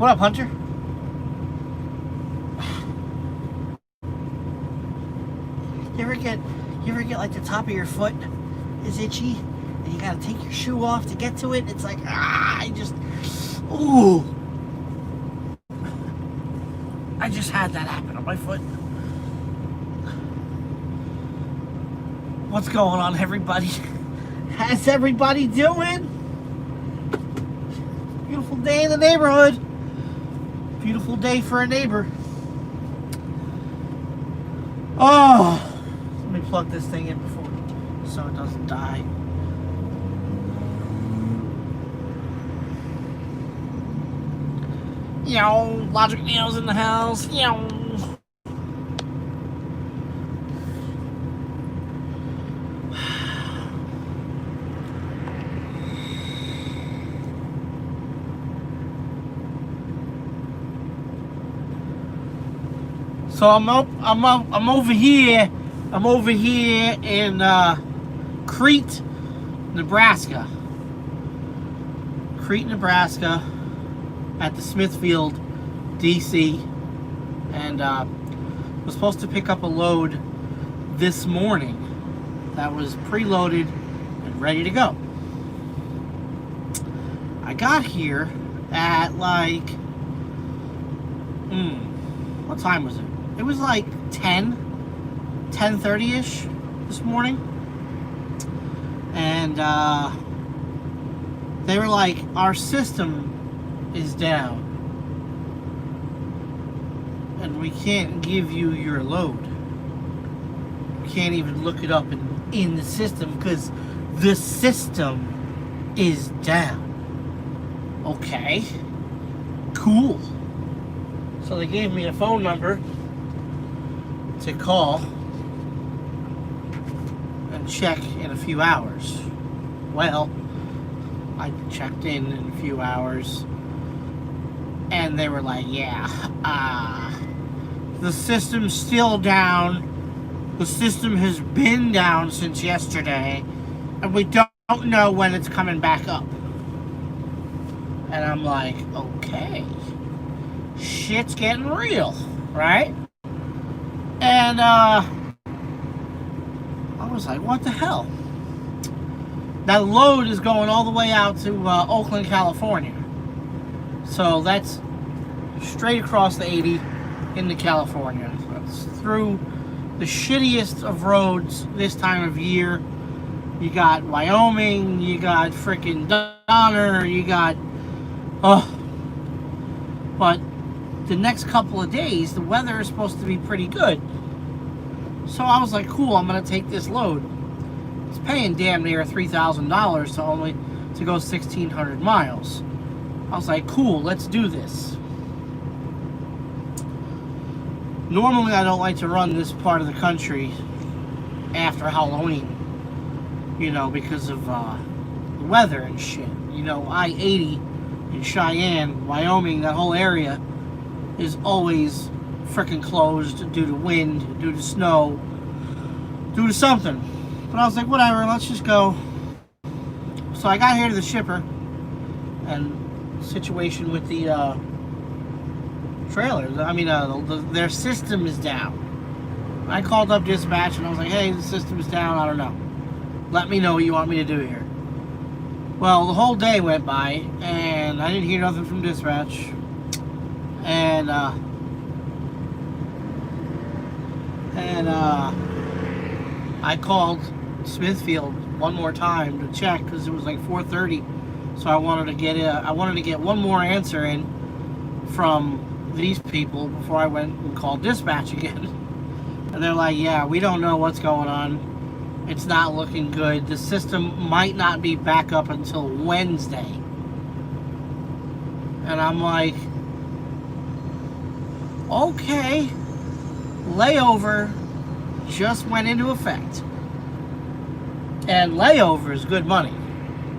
What up, Hunter? You ever get like the top of your foot is itchy and you gotta take your shoe off to get to it? It's like, I just had that happen on my foot. What's going on, everybody? How's everybody doing? Beautiful day in the neighborhood. Beautiful day for a neighbor. Oh, let me plug this thing in before so it doesn't die. Yo, Logic Neo's in the house. Yo. So I'm over here. I'm over here in Crete, Nebraska. Crete, Nebraska, at the Smithfield, DC, and was supposed to pick up a load this morning that was preloaded and ready to go. I got here at like, what time was it? It was like 10:30-ish this morning. And they were like, our system is down. And we can't give you your load. We can't even look it up in the system because the system is down. Okay. Cool. So they gave me a phone number to call and check in a few hours. Well, I checked in a few hours and they were like, yeah, the system's still down. The system has been down since yesterday and we don't know when it's coming back up. And I'm like, okay, shit's getting real, right? And I was like, what the hell? That load is going all the way out to Oakland, California. So that's straight across the 80 into California. That's through the shittiest of roads this time of year. You got Wyoming, you got frickin' Donner, you got... But the next couple of days, the weather is supposed to be pretty good. So I was like, cool, I'm going to take this load. It's paying damn near $3,000 to go 1,600 miles. I was like, cool, let's do this. Normally, I don't like to run this part of the country after Halloween, you know, because of the weather and shit. You know, I-80 in Cheyenne, Wyoming, that whole area is always freaking closed due to wind, due to snow, due to something. But I was like, whatever, let's just go. So I got here to the shipper, and the situation with the trailers, I mean, their system is down. I called up dispatch and I was like, hey, the system is down, I don't know. Let me know what you want me to do here. Well, the whole day went by, and I didn't hear nothing from dispatch. And I called Smithfield one more time to check because it was like 4:30. So I wanted to get one more answer in from these people before I went and called dispatch again. And they're like, yeah, we don't know what's going on. It's not looking good. The system might not be back up until Wednesday. And I'm like, okay, layover just went into effect. And layover is good money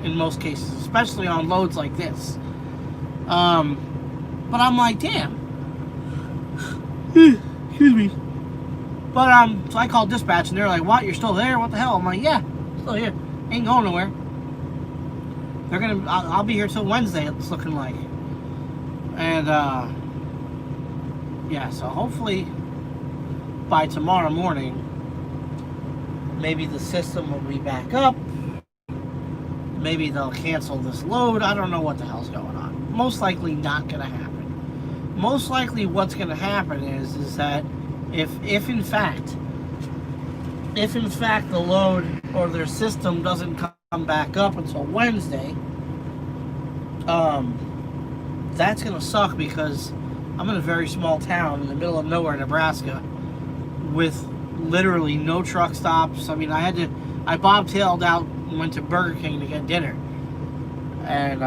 in most cases, especially on loads like this. But I'm like, damn. Excuse me. But so I called dispatch and they're like, what? You're still there? What the hell? I'm like, yeah, still here. Ain't going nowhere. They're gonna. I'll be here till Wednesday. It's looking like. And yeah, so hopefully by tomorrow morning, maybe the system will be back up. Maybe they'll cancel this load. I don't know what the hell's going on. Most likely not going to happen. Most likely what's going to happen is that if in fact the load or their system doesn't come back up until Wednesday, that's going to suck, because I'm in a very small town in the middle of nowhere, Nebraska, with literally no truck stops. I mean, I bobtailed out and went to Burger King to get dinner. And,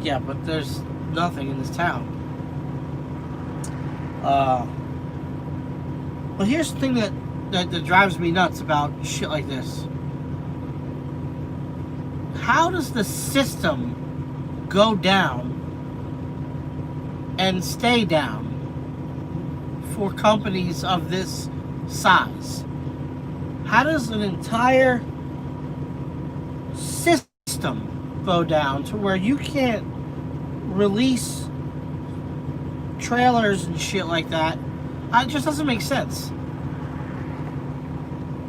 yeah, but there's nothing in this town. But here's the thing that drives me nuts about shit like this. How does the system go down and stay down for companies of this size? How does an entire system go down to where you can't release trailers and shit like that? It just doesn't make sense.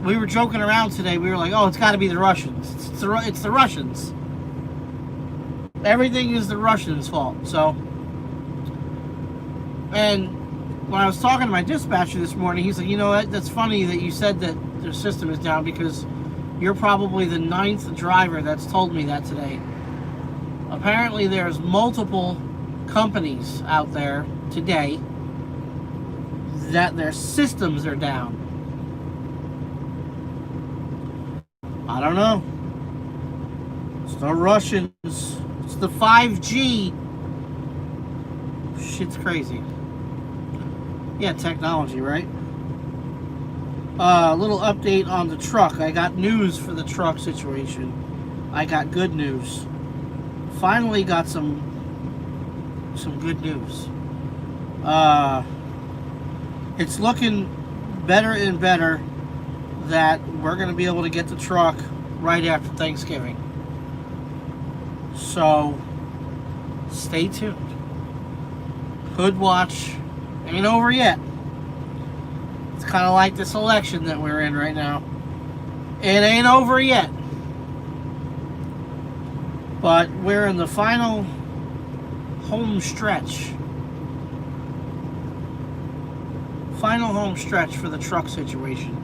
We were joking around today. We were like, oh, it's got to be the Russians. It's the Russians. Everything is the Russians' fault. So, and when I was talking to my dispatcher this morning, he's like, you know what, that's funny that you said that their system is down, because you're probably the 9th driver that's told me that today. Apparently there's multiple companies out there today that their systems are down. I don't know. It's the Russians. It's the 5G. Shit's crazy. Yeah, technology, right? A little update on the truck. I got news for the truck situation. I got good news. Finally got some good news. It's looking better and better that we're going to be able to get the truck right after Thanksgiving. So, stay tuned. Hood watch ain't over yet. It's kind of like this election that we're in right now. It ain't over yet. But we're in the final home stretch. Final home stretch for the truck situation.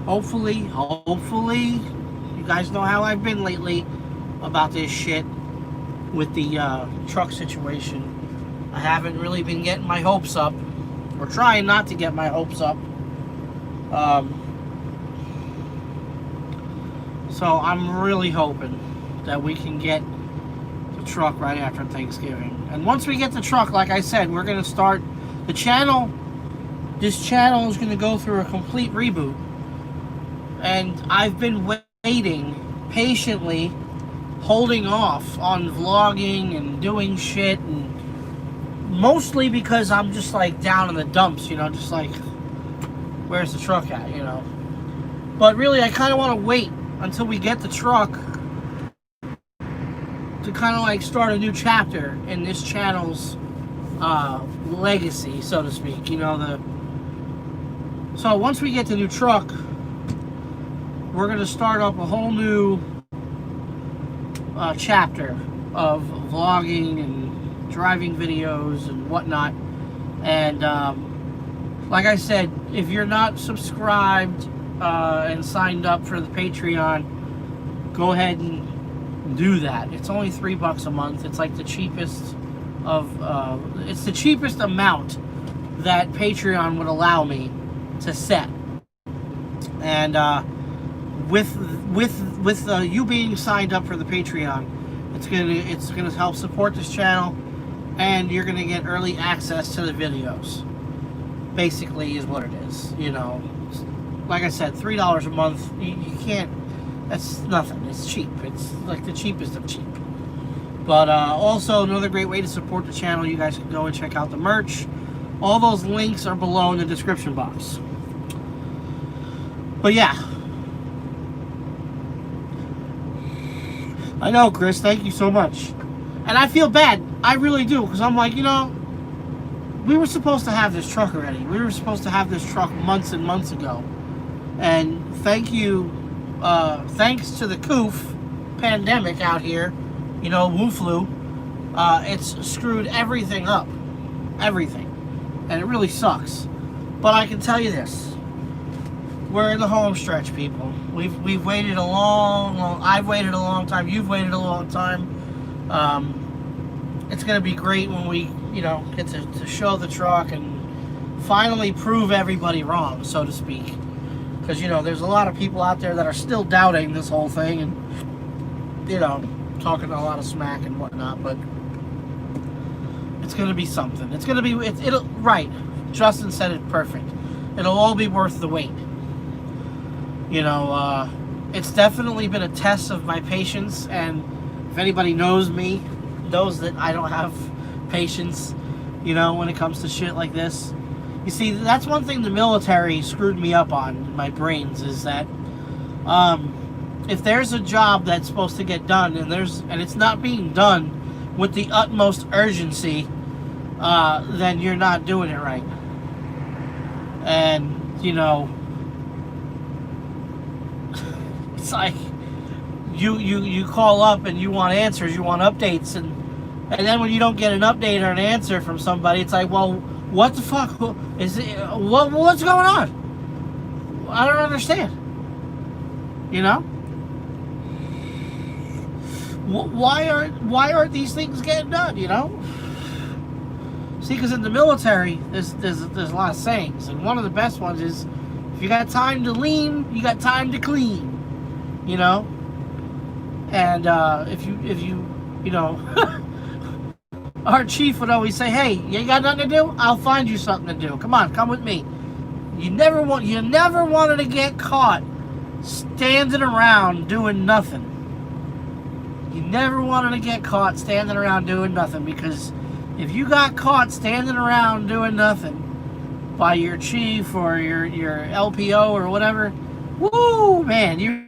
Hopefully, you guys know how I've been lately about this shit with the truck situation. I haven't really been getting my hopes up, or trying not to get my hopes up. So I'm really hoping that we can get the truck right after Thanksgiving. And once we get the truck, like I said, we're going to start the channel. This channel is going to go through a complete reboot. And I've been waiting patiently, holding off on vlogging and doing shit, and mostly because I'm just like down in the dumps, you know, just like, where's the truck at, you know? But really, I kind of want to wait until we get the truck to kind of like start a new chapter in this channel's legacy, so to speak, you know. So once we get the new truck, we're going to start up a whole new chapter of vlogging and driving videos and whatnot. And like I said, if you're not subscribed and signed up for the Patreon, go ahead and do that. It's only $3 a month. It's like the cheapest of it's the cheapest amount that Patreon would allow me to set. And with you being signed up for the Patreon, it's gonna help support this channel, and you're gonna get early access to the videos. Basically, is what it is. You know, like I said, $3 a month. You can't. That's nothing. It's cheap. It's like the cheapest of cheap. But also another great way to support the channel, you guys can go and check out the merch. All those links are below in the description box. But yeah. I know, Chris. Thank you so much. And I feel bad. I really do. Because I'm like, we were supposed to have this truck already. We were supposed to have this truck months and months ago. And thanks to the coof pandemic out here, Wu flu, it's screwed everything up. Everything. And it really sucks. But I can tell you this. We're in the home stretch, people. We've waited a long, I've waited a long time. You've waited a long time. It's going to be great when we, get to show the truck and finally prove everybody wrong, so to speak. Because, there's a lot of people out there that are still doubting this whole thing and, talking a lot of smack and whatnot. But it's going to be something. It's going to be, it'll, right. Justin said it perfect. It'll all be worth the wait. It's definitely been a test of my patience, and if anybody knows me, knows that I don't have patience, when it comes to shit like this. You see, that's one thing the military screwed me up on in my brains, is that if there's a job that's supposed to get done and it's not being done with the utmost urgency, then you're not doing it right. And, it's like you call up and you want answers, you want updates, and then when you don't get an update or an answer from somebody, it's like, well, what the fuck is it? What's going on? I don't understand. Why aren't these things getting done? See, because in the military, there's a lot of sayings, and one of the best ones is, if you got time to lean, you got time to clean. And if you our chief would always say, hey, you got nothing to do? I'll find you something to do. Come on, come with me. You never wanted to get caught standing around doing nothing. You never wanted to get caught standing around doing nothing, because if you got caught standing around doing nothing by your chief or your LPO or whatever, woo, man, it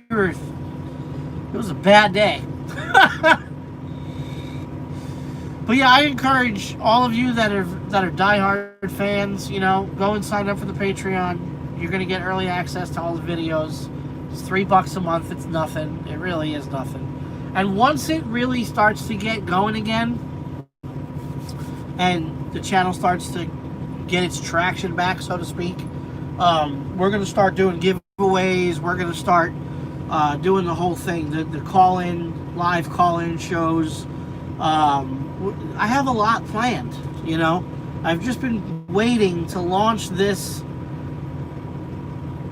was a bad day. But yeah, I encourage all of you that are diehard fans, go and sign up for the Patreon. You're gonna get early access to all the videos. It's $3 a month. It's nothing. It really is nothing. And once it really starts to get going again, and the channel starts to get its traction back, so to speak, we're gonna start doing giveaways. We're gonna start doing the whole thing, the live call-in shows. I have a lot planned, I've just been waiting to launch this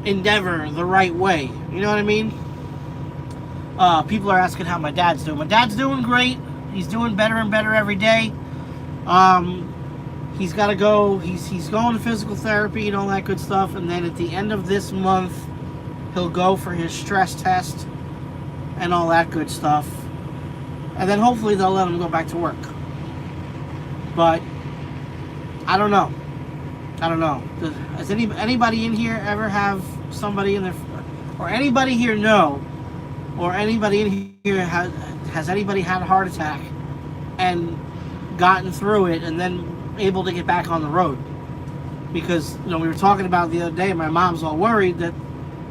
endeavor the right way. You know what I mean? People are asking how my dad's doing. My dad's doing great. He's doing better and better every day. He's got to go. He's going to physical therapy and all that good stuff. And then at the end of this month, he'll go for his stress test and all that good stuff. And then hopefully they'll let him go back to work. But I don't know. Does anybody in here ever have somebody in their, or anybody here know, or anybody in here has anybody had a heart attack and gotten through it and then able to get back on the road? Because we were talking about the other day, my mom's all worried that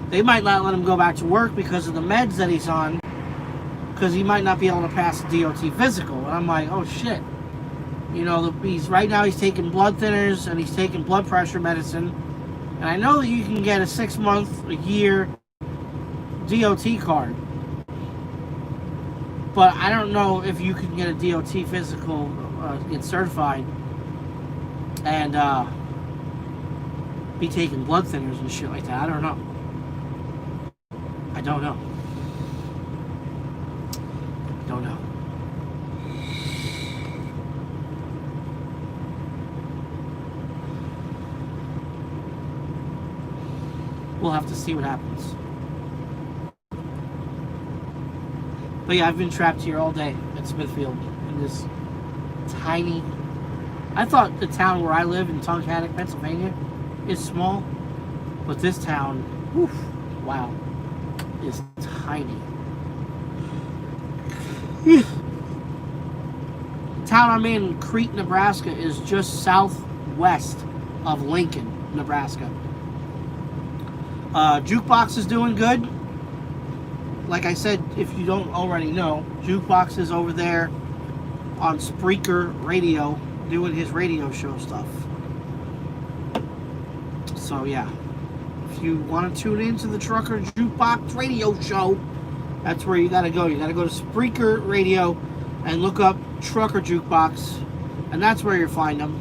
they might not let him go back to work because of the meds that he's on, because he might not be able to pass the DOT physical. And I'm like, oh shit. Right now he's taking blood thinners and he's taking blood pressure medicine. And I know that you can get a 6-month, a year DOT card. But I don't know if you can get a DOT physical, get certified, and be taking blood thinners and shit like that. I don't know. We'll have to see what happens. But yeah, I've been trapped here all day at Smithfield in this tiny... I thought the town where I live in Tunkhannock, Pennsylvania is small, but this town, whew, wow, is tiny. town I'm in, Crete, Nebraska, is just southwest of Lincoln, Nebraska. Jukebox is doing good. Like I said, if you don't already know, Jukebox is over there on Spreaker Radio doing his radio show stuff. So yeah, if you want to tune into the Trucker Jukebox radio show, that's where you gotta go. You gotta go to Spreaker Radio and look up Trucker Jukebox, and that's where you'll find them.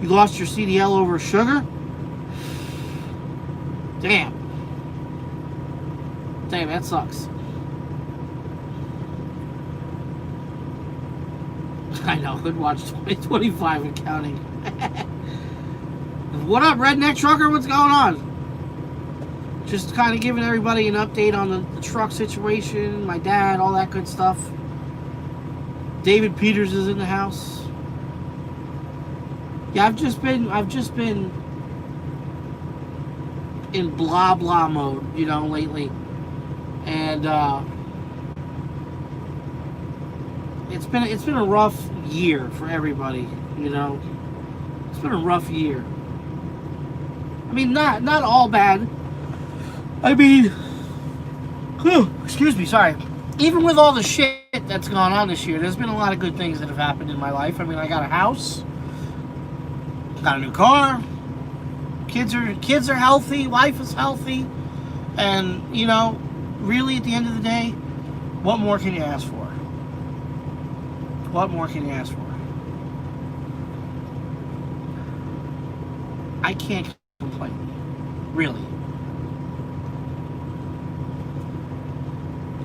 You lost your CDL over sugar? Damn, that sucks. I know, good watch 2025 and counting. What up, Redneck Trucker? What's going on? Just kind of giving everybody an update on the truck situation, my dad, all that good stuff. David Peters is in the house. Yeah, I've just been in blah blah mode, you know, lately. And it's been a rough year for everybody, you know. It's been a rough year. I mean, not all bad. I mean, excuse me, sorry. Even with all the shit that's gone on this year, there's been a lot of good things that have happened in my life. I mean, I got a house, got a new car, kids are healthy, wife is healthy, and you know, really at the end of the day, what more can you ask for? What more can you ask for? I can't complain, really.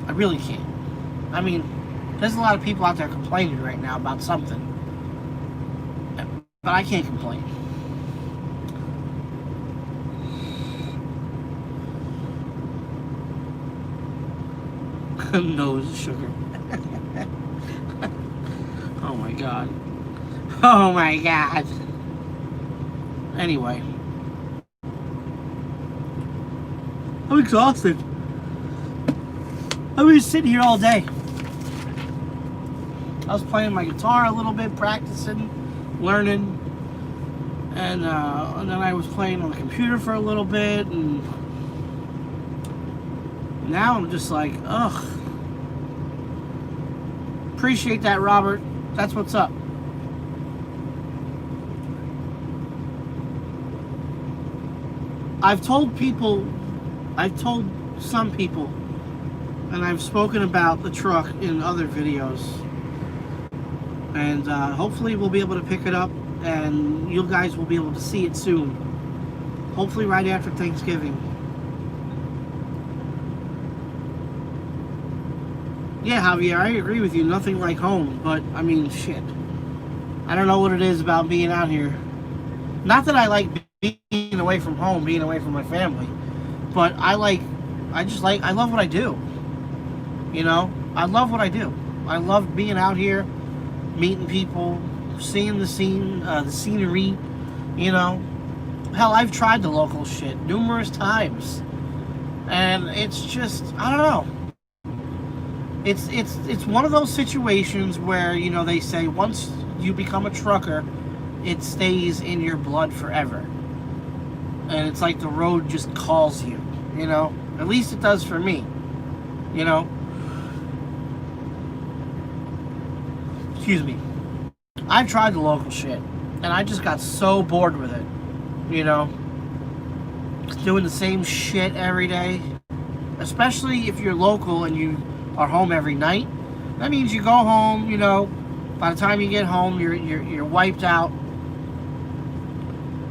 I really can't. I mean, there's a lot of people out there complaining right now about something, but I can't complain. Nose sugar. Oh my god. Oh my god. Anyway, I'm exhausted. I've been sitting here all day. I was playing my guitar a little bit, practicing, learning, and then I was playing on the computer for a little bit, and now I'm just like, ugh. Appreciate that, Robert. That's what's up. I've told some people, and I've spoken about the truck in other videos, and hopefully we'll be able to pick it up, and you guys will be able to see it soon. Hopefully right after Thanksgiving. Yeah, Javier, I agree with you. Nothing like home, but I mean, shit. I don't know what it is about being out here. Not that I like being away from home, being away from my family, but I love what I do. You know, I love what I do. I love being out here, meeting people, seeing the scenery. You know, hell, I've tried the local shit numerous times, and it's just, I don't know. It's one of those situations where, you know, they say once you become a trucker, it stays in your blood forever. And it's like the road just calls you, you know? At least it does for me, you know? Excuse me. I've tried the local shit, and I just got so bored with it, you know? Just doing the same shit every day. Especially if you're local and you are home every night. That means you go home, you know, by the time you get home, you're wiped out.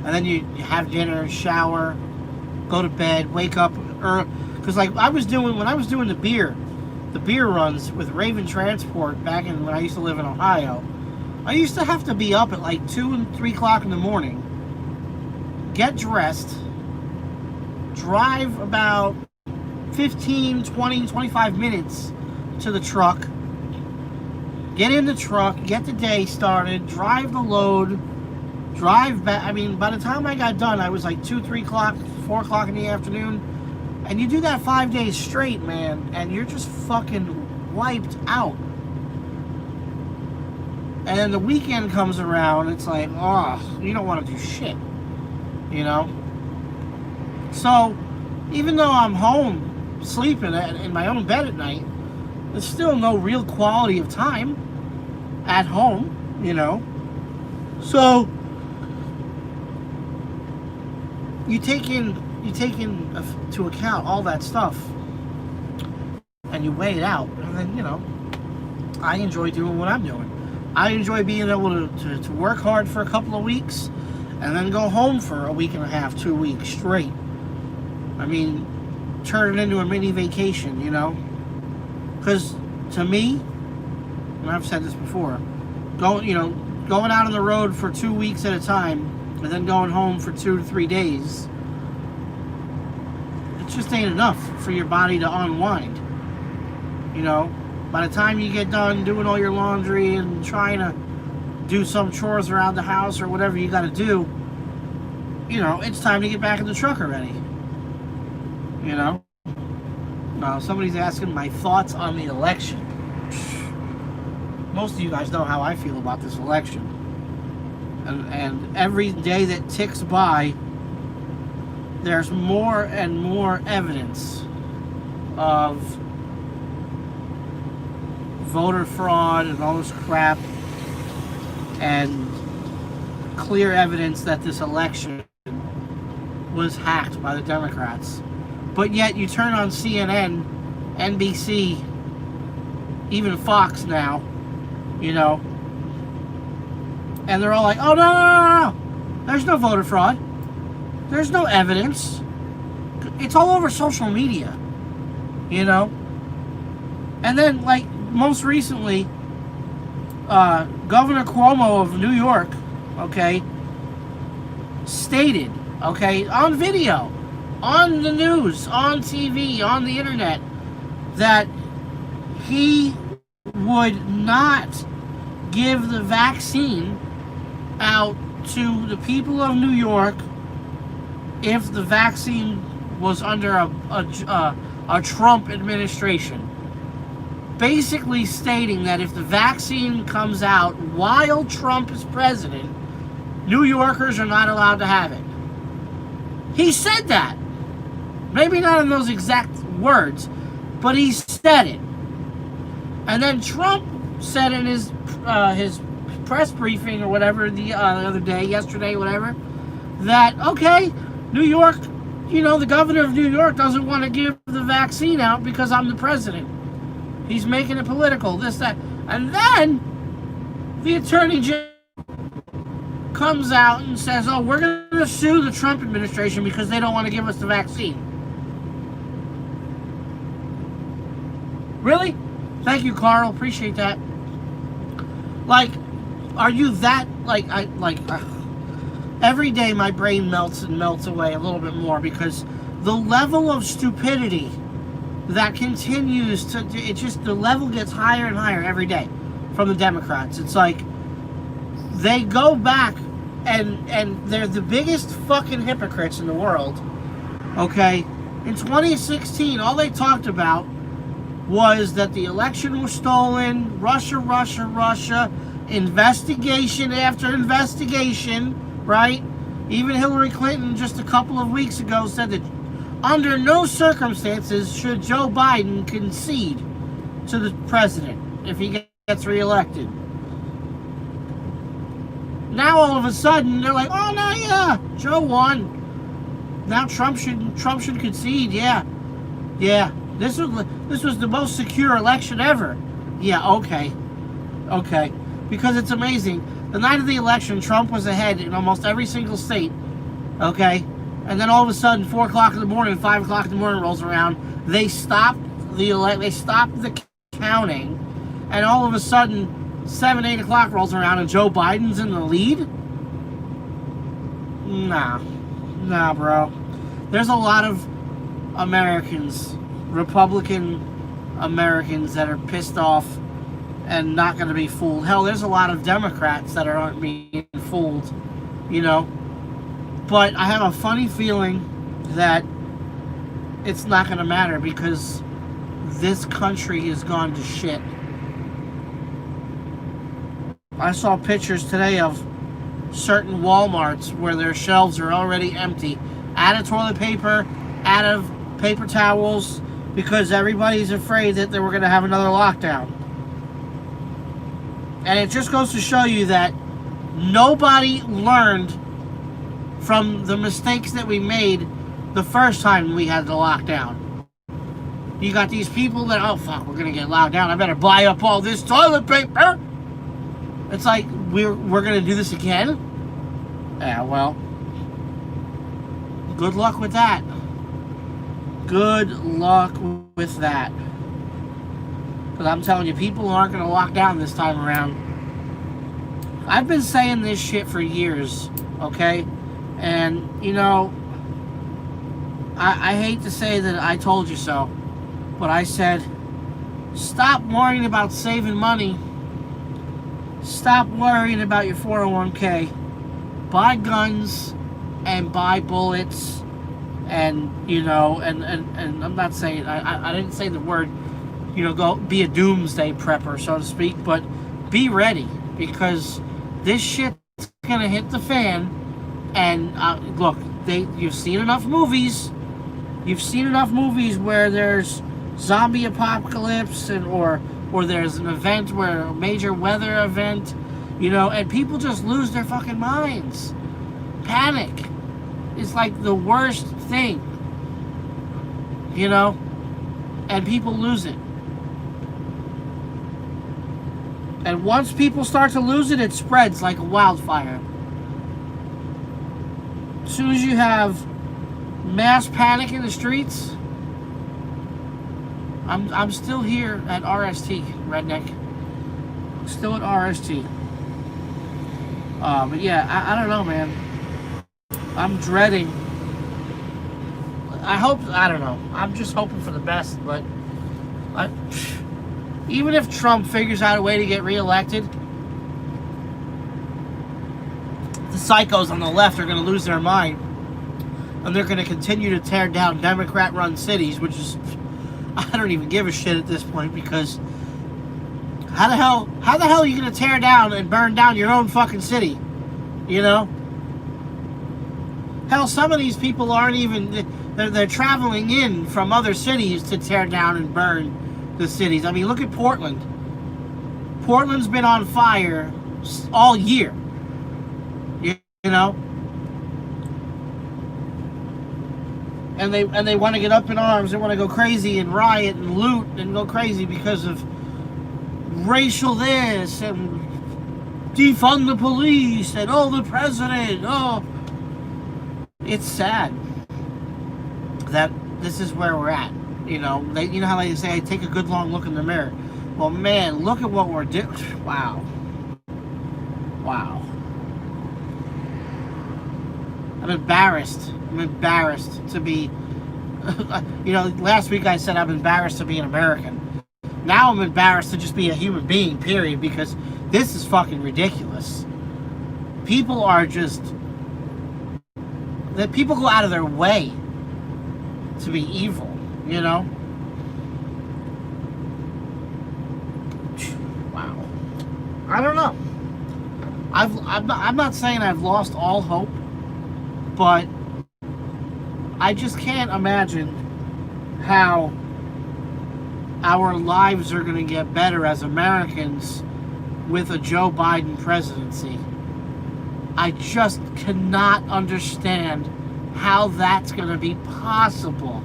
And then you have dinner, shower, go to bed, wake up early. Because like when I was doing the beer runs with Raven Transport back when I used to live in Ohio, I used to have to be up at like 2 and 3 o'clock in the morning, get dressed, drive about 15, 20, 25 minutes to the truck, get in the truck, get the day started, drive the load, drive back. I mean, by the time I got done, I was like 2, 3 o'clock, 4 o'clock in the afternoon. And you do that 5 days straight, man, and you're just fucking wiped out. And then the weekend comes around, it's like, oh, you don't want to do shit, you know? So, even though I'm home sleeping in my own bed at night, there's still no real quality of time at home, you know? So, you take into account all that stuff, and you weigh it out, and then, you know, I enjoy doing what I'm doing. I enjoy being able to work hard for a couple of weeks and then go home for a week and a half, 2 weeks straight. I mean, turn it into a mini vacation, you know? Because to me, and I've said this before, going out on the road for 2 weeks at a time and then going home for 2 to 3 days, it just ain't enough for your body to unwind. You know, by the time you get done doing all your laundry and trying to do some chores around the house or whatever you got to do, you know, it's time to get back in the truck already. You know? Somebody's asking my thoughts on the election. Most of you guys know how I feel about this election. And every day that ticks by, there's more and more evidence of voter fraud and all this crap, and clear evidence that this election was hacked by the Democrats. But yet you turn on CNN, NBC, even Fox now, you know, and they're all like, oh, no. There's no voter fraud. There's no evidence. It's all over social media, you know. And then, like, most recently, Governor Cuomo of New York, okay, stated, okay, on video, on the news, on TV, on the internet, that he would not give the vaccine out to the people of New York if the vaccine was under a Trump administration. Basically stating that if the vaccine comes out while Trump is president, New Yorkers are not allowed to have it. He said that. Maybe not in those exact words, but he said it. And then Trump said in his press briefing or whatever the other day, yesterday, whatever, that, okay, New York, you know, the governor of New York doesn't want to give the vaccine out because I'm the president. He's making it political, this, that. And then the attorney general comes out and says, oh, we're going to sue the Trump administration because they don't want to give us the vaccine. Really? Thank you, Carl. Appreciate that. Like, are you that, every day my brain melts and melts away a little bit more because the level of stupidity that continues to, the level gets higher and higher every day from the Democrats. It's like they go back and they're the biggest fucking hypocrites in the world. Okay? In 2016, all they talked about was that the election was stolen, Russia, investigation after investigation, right? Even Hillary Clinton just a couple of weeks ago said that under no circumstances should Joe Biden concede to the president if he gets reelected. Now all of a sudden they're like, oh no, yeah, Joe won. Now Trump should concede, yeah. This was the most secure election ever. Yeah, okay. Because it's amazing. The night of the election, Trump was ahead in almost every single state. Okay? And then all of a sudden, 4 o'clock in the morning, 5 o'clock in the morning rolls around. They stopped the counting. And all of a sudden, 7, 8 o'clock rolls around and Joe Biden's in the lead? Nah, bro. There's a lot of Americans, Republican Americans, that are pissed off and not going to be fooled. Hell, there's a lot of Democrats that aren't being fooled, you know. But I have a funny feeling that it's not going to matter because this country has gone to shit. I saw pictures today of certain Walmarts where their shelves are already empty, out of toilet paper, out of paper towels, because everybody's afraid that we're going to have another lockdown. And it just goes to show you that nobody learned from the mistakes that we made the first time we had the lockdown. You got these people that, oh fuck, we're going to get locked down, I better buy up all this toilet paper. It's like, we're going to do this again? Yeah, well, good luck with that. Good luck with that. Because I'm telling you, people aren't going to lock down this time around. I've been saying this shit for years, okay? And, you know, I hate to say that I told you so, but I said, stop worrying about saving money. Stop worrying about your 401k. Buy guns and buy bullets, and, you know, and I'm not saying, I didn't say the word, you know, go be a doomsday prepper, so to speak, but be ready, because this shit's gonna hit the fan. And look, you've seen enough movies. You've seen enough movies where there's zombie apocalypse, and or there's an event where a major weather event, you know, and people just lose their fucking minds. Panic is like the worst thing, you know, and people lose it. And once people start to lose it, it spreads like a wildfire. As soon as you have mass panic in the streets, I'm still here at RST, redneck. Still at RST. But yeah, I don't know, man. I'm dreading. I don't know. I'm just hoping for the best, but even if Trump figures out a way to get reelected, the psychos on the left are going to lose their mind, and they're going to continue to tear down Democrat-run cities, which is, I don't even give a shit at this point, because how the hell are you going to tear down and burn down your own fucking city? You know? Hell, some of these people aren't even, they're traveling in from other cities to tear down and burn the cities. I mean, look at Portland. Portland's been on fire all year. You know? And they want to get up in arms. They want to go crazy and riot and loot and go crazy because of racial this and defund the police and the president. Oh, it's sad that this is where we're at. You know, you know how they say, take a good long look in the mirror. Well, man, look at what we're doing. Wow. I'm embarrassed to be, you know, last week I said I'm embarrassed to be an American. Now I'm embarrassed to just be a human being, period, because this is fucking ridiculous. People are just, that people go out of their way to be evil, you know? Wow. I don't know. I'm not saying I've lost all hope, but I just can't imagine how our lives are going to get better as Americans with a Joe Biden presidency. I just cannot understand how that's going to be possible.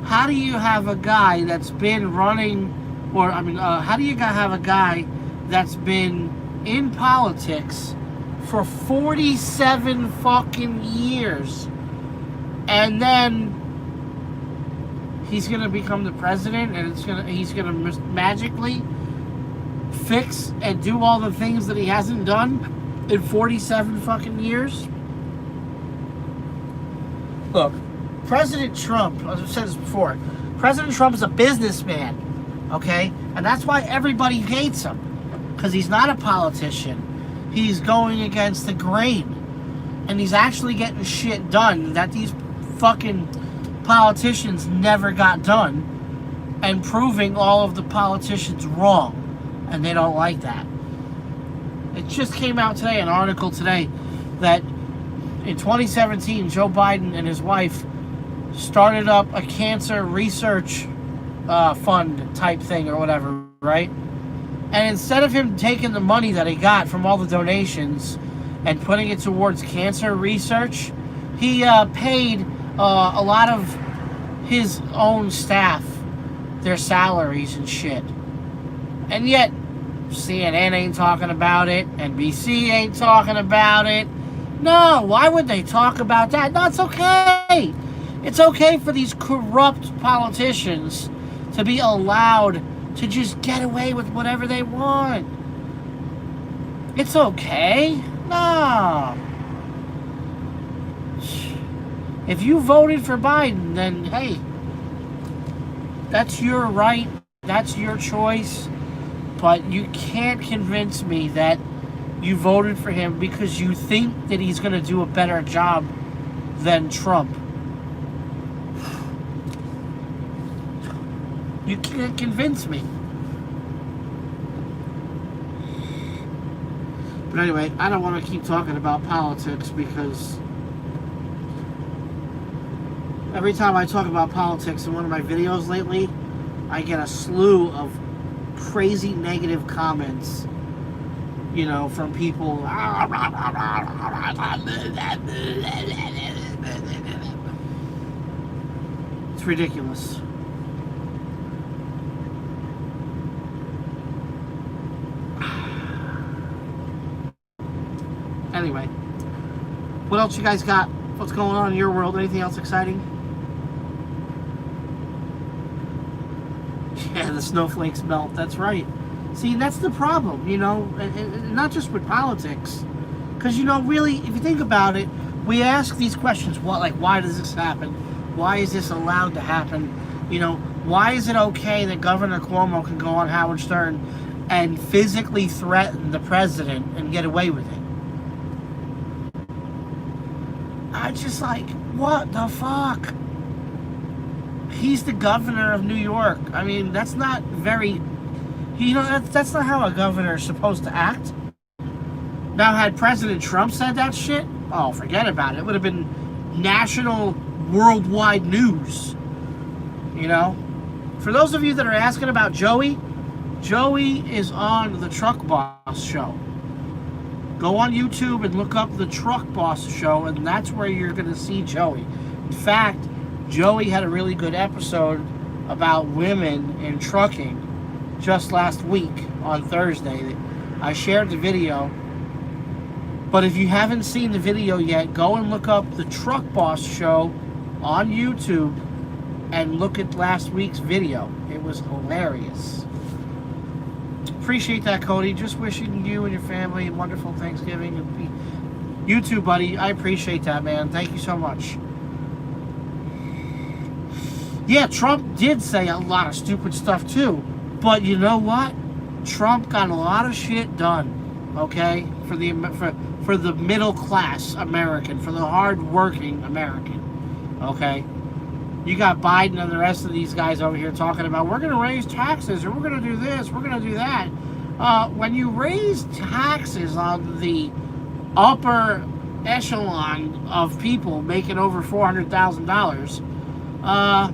How do you have a guy that's been running, how do you have a guy that's been in politics for 47 fucking years, and then he's gonna become the president, and he's gonna magically fix and do all the things that he hasn't done in 47 fucking years? Look, President Trump, as I've said this before, President Trump is a businessman, okay? And that's why everybody hates him, because he's not a politician. He's going against the grain, and he's actually getting shit done that these fucking politicians never got done, and proving all of the politicians wrong, and they don't like that. It just came out today, an article today, that in 2017, Joe Biden and his wife started up a cancer research fund type thing or whatever, right? And instead of him taking the money that he got from all the donations and putting it towards cancer research, he paid a lot of his own staff their salaries and shit. And yet, CNN ain't talking about it, NBC ain't talking about it. No, why would they talk about that? No, it's okay. It's okay for these corrupt politicians to be allowed to just get away with whatever they want. It's okay. No. If you voted for Biden, then hey, that's your right. That's your choice. But you can't convince me that you voted for him because you think that he's going to do a better job than Trump. You can't convince me. But anyway, I don't want to keep talking about politics because every time I talk about politics in one of my videos lately, I get a slew of crazy negative comments, you know, from people. It's ridiculous. Anyway, what else you guys got? What's going on in your world? Anything else exciting? Yeah, the snowflakes melt. That's right. See, that's the problem, you know, and not just with politics. Because, you know, really, if you think about it, we ask these questions. What, like, why does this happen? Why is this allowed to happen? You know, why is it okay that Governor Cuomo can go on Howard Stern and physically threaten the president and get away with it? I just like, what the fuck? He's the governor of New York. I mean, that's not very, you know, that's not how a governor is supposed to act. Now, had President Trump said that shit, oh, forget about it. It would have been national, worldwide news. You know? For those of you that are asking about Joey, Joey is on the Truck Boss Show. Go on YouTube and look up the Truck Boss Show, and that's where you're going to see Joey. In fact, Joey had a really good episode about women in trucking just last week on Thursday. I shared the video. But if you haven't seen the video yet, go and look up the Truck Boss Show on YouTube and look at last week's video. It was hilarious. Appreciate that, Cody. Just wishing you and your family a wonderful Thanksgiving. You too, buddy. I appreciate that, man. Thank you so much. Yeah, Trump did say a lot of stupid stuff too. But you know what? Trump got a lot of shit done. Okay? For the middle class American, for the hard-working American. Okay? You got Biden and the rest of these guys over here talking about, we're going to raise taxes, or we're going to do this, we're going to do that. When you raise taxes on the upper echelon of people making over $400,000,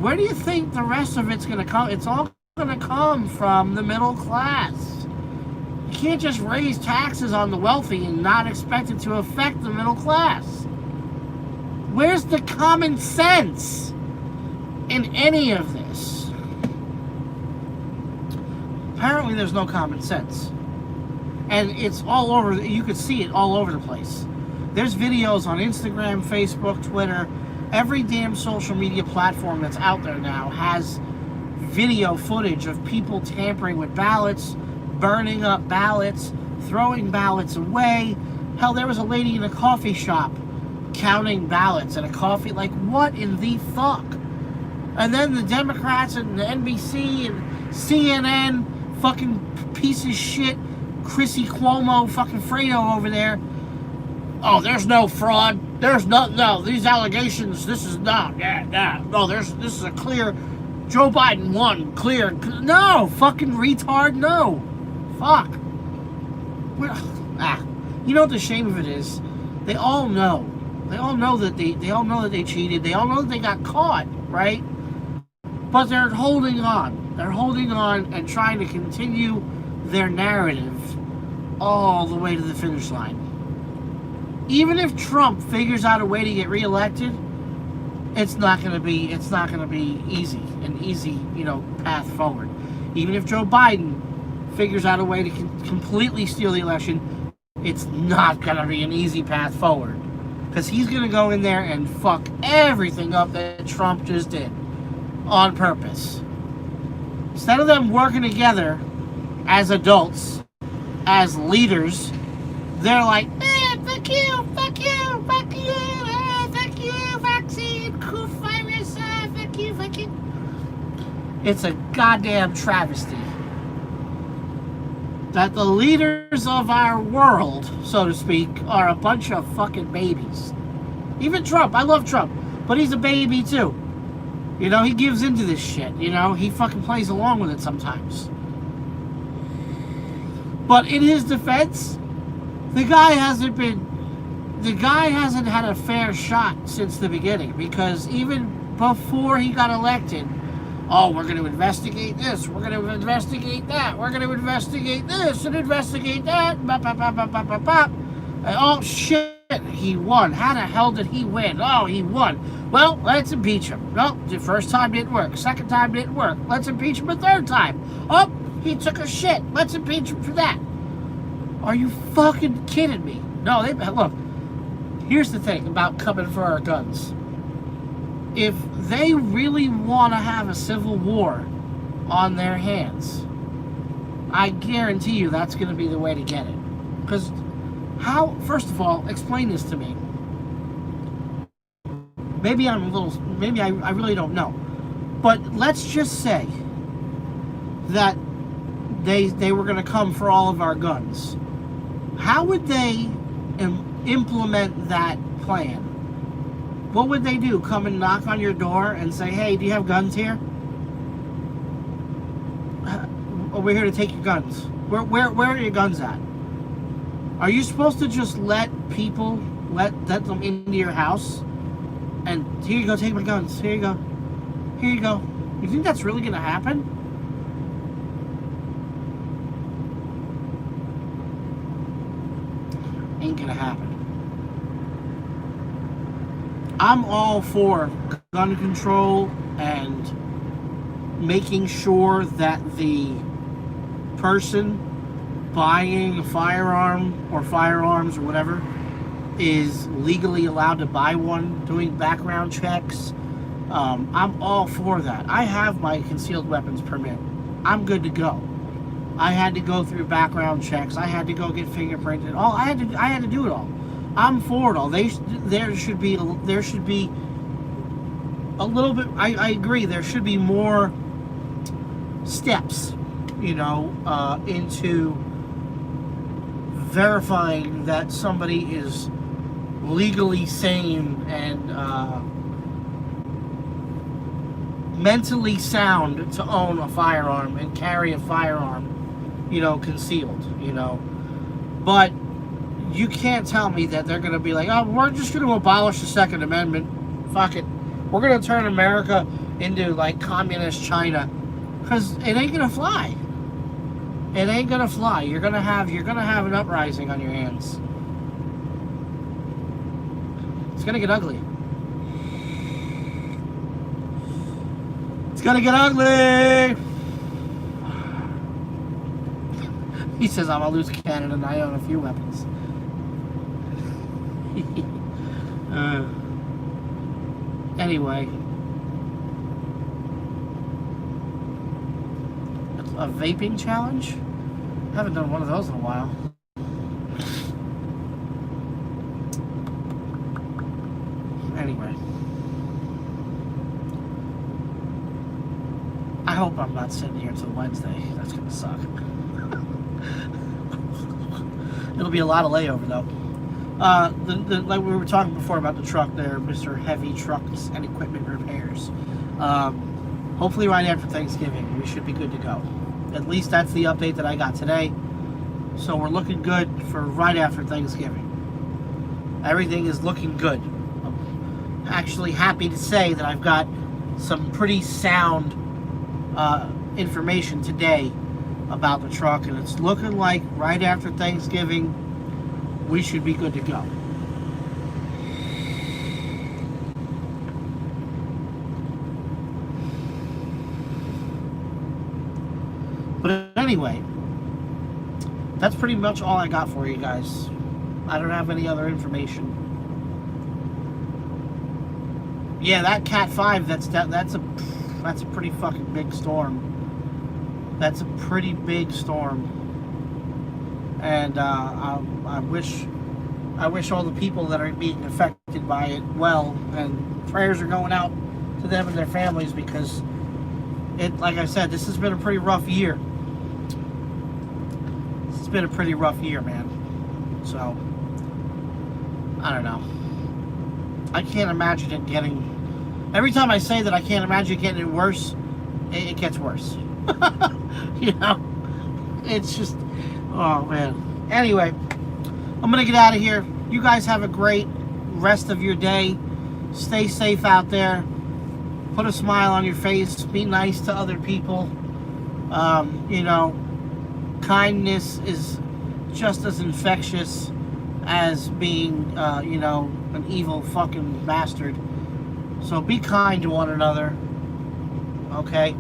where do you think the rest of it's going to come? It's all going to come from the middle class. You can't just raise taxes on the wealthy and not expect it to affect the middle class. Where's the common sense in any of this? Apparently there's no common sense. And it's all over, you could see it all over the place. There's videos on Instagram, Facebook, Twitter, every damn social media platform that's out there now has video footage of people tampering with ballots, burning up ballots, throwing ballots away. Hell, there was a lady in a coffee shop counting ballots and a coffee, like, what in the fuck? And then the Democrats and the NBC and CNN, fucking piece of shit, Chrissy Cuomo, fucking Fredo over there. Oh, there's no fraud. There's no, these allegations, this is not, no, this is a clear, Joe Biden won, clear. No, fucking retard, no. Fuck. You know what the shame of it is? They all know. They all know that they all know that they cheated. They all know that they got caught, right? But they're holding on. They're holding on and trying to continue their narrative all the way to the finish line. Even if Trump figures out a way to get reelected, it's not going to be easy, an easy, path forward. Even if Joe Biden figures out a way to completely steal the election, it's not going to be an easy path forward. Because he's going to go in there and fuck everything up that Trump just did on purpose. Instead of them working together as adults, as leaders, they're like, fuck you, fuck you, fuck you, fuck you, vaccine, cool virus, fuck you, fuck you. It's a goddamn travesty that the leaders of our world, so to speak, are a bunch of fucking babies. Even Trump, I love Trump, but he's a baby too. He gives into this shit, he fucking plays along with it sometimes. But in his defense, the guy hasn't had a fair shot since the beginning, because even before he got elected, we're going to investigate this, we're going to investigate that, we're going to investigate this and investigate that, and shit, he won. How the hell did he win? He won. Well, let's impeach him. No, the first time didn't work, second time didn't work, let's impeach him a third time. He took a shit, let's impeach him for that. Are you fucking kidding me? No, look, here's the thing about coming for our guns. If they really want to have a civil war on their hands, I guarantee you that's going to be the way to get it. Because first of all, explain this to me. Maybe I really don't know. But let's just say that they were going to come for all of our guns. How would they implement that plan? What would they do? Come and knock on your door and say, hey, do you have guns here? We're here to take your guns. Where are your guns at? Are you supposed to just let people, let them into your house? And here you go, take my guns. Here you go. Here you go. You think that's really going to happen? Ain't going to happen. I'm all for gun control and making sure that the person buying a firearm or firearms or whatever is legally allowed to buy one, doing background checks. I'm all for that. I have my concealed weapons permit. I'm good to go. I had to go through background checks. I had to go get fingerprinted. I had to do it all. I'm for it all. There should be a little bit. I agree. There should be more steps, into verifying that somebody is legally sane and mentally sound to own a firearm and carry a firearm, concealed, But you can't tell me that they're going to be like, we're just going to abolish the Second Amendment. Fuck it. We're going to turn America into like communist China, because it ain't going to fly. It ain't going to fly. You're going to have an uprising on your hands. It's going to get ugly. It's going to get ugly. He says I'm going to lose Canada and I own a few weapons. Anyway, a vaping challenge? I haven't done one of those in a while. Anyway, I hope I'm not sitting here until Wednesday. That's gonna suck. It'll be a lot of layover though. Like we were talking before about the truck there, Mr. Heavy Trucks and Equipment Repairs. Hopefully right after Thanksgiving, we should be good to go. At least that's the update that I got today. So we're looking good for right after Thanksgiving. Everything is looking good. I'm actually happy to say that I've got some pretty sound information today about the truck, and it's looking like right after Thanksgiving we should be good to go. But anyway, that's pretty much all I got for you guys. I don't have any other information. Yeah, that Cat 5, that's a pretty fucking big storm. That's a pretty big storm. And I wish all the people that are being affected by it well, and prayers are going out to them and their families, because like I said, this has been a pretty rough year. It's been a pretty rough year, man. So, I don't know. I can't imagine it getting... Every time I say that I can't imagine it getting worse, it gets worse. You know? It's just... Oh, man. Anyway, I'm going to get out of here. You guys have a great rest of your day. Stay safe out there. Put a smile on your face. Be nice to other people. You know, kindness is just as infectious as being, you know, an evil fucking bastard. So be kind to one another. Okay?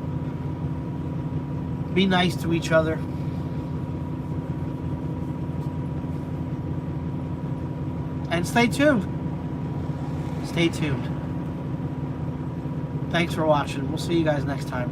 Be nice to each other. And stay tuned. Stay tuned. Thanks for watching. We'll see you guys next time.